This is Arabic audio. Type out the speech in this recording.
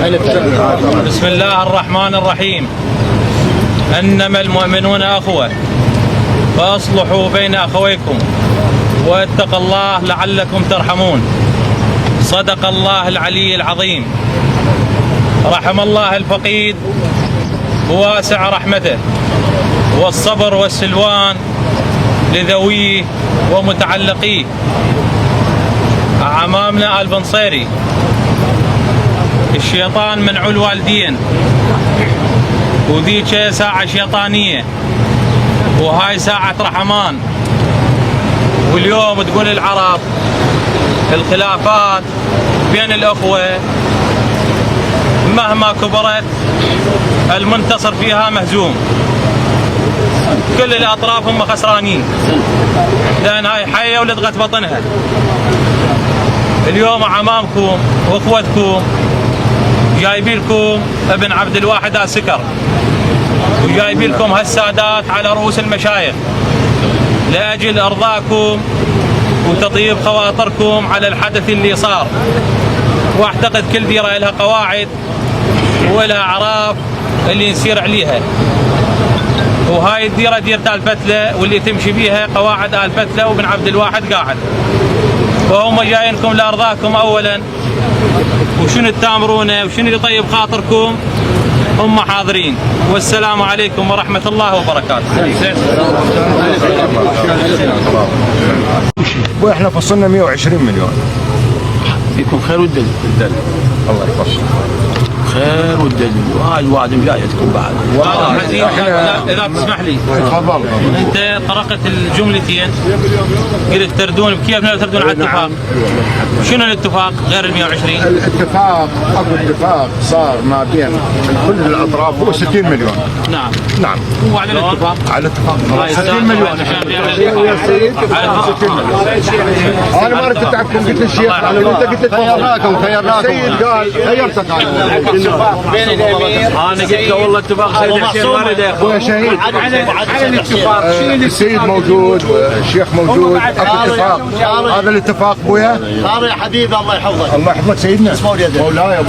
بسم الله الرحمن الرحيم. إنما المؤمنون أخوة فأصلحوا بين أخويكم واتقوا الله لعلكم ترحمون. صدق الله العلي العظيم. رحم الله الفقيد بواسع رحمته، والصبر والسلوان لذويه ومتعلقيه. أعمامنا البنصيري، الشيطان منعو الوالدين، وذيك ساعة شيطانية وهاي ساعة رحمان. واليوم تقول العرب الخلافات بين الأخوة مهما كبرت المنتصر فيها مهزوم، كل الأطراف هم خسرانين، لأن هاي حية ولدغت بطنها. اليوم عمامكم واخوتكم جايبين لكم ابن عبد الواحد السكر، وجايبين لكم هالسادات على رؤوس المشايخ لأجل إرضاكم وتطيب خواطركم على الحدث اللي صار. واعتقد كل ديرة لها قواعد ولها أعراف اللي نسير عليها، وهاي الديرة ديرة الفتلة واللي تمشي بيها قواعد الفتلة وابن عبد الواحد قاعد، وهم جايينكم لأرضاكم أولا، وشنو تامرونه وشنو اللي يطيب خاطركم هم حاضرين. والسلام عليكم ورحمة الله وبركاته. واحنا فصلنا 120 مليون. فيكم خير والدليل. الله يحفظك. خير والدليل، وهاي الوعد مجايتكم بعد. إذا تسمح لي، تفضل. أنت طرقت الجملتين، قلت تردون كيف تردون على الاتفاق؟ شنو الاتفاق غير ال 120؟ الاتفاق، اكو اتفاق صار ما بين كل الاطراف هو 60 مليون. نعم. نعم. هو على الاتفاق. على الاتفاق 60 مليون. انا ما ردت عنكم، قلت للشيخ انت قلت خيرناكم السيد قال خيرتك بين الامير انا قلت له والله اتفاق سيد حسين ما له دخل. يا شهيد على الاتفاق. السيد موجود والشيخ موجود، اكو اتفاق. هذا الاتفاق ابويا. صار يا حبيبي الله يحفظك. الله يحفظك سيدنا. مولاي.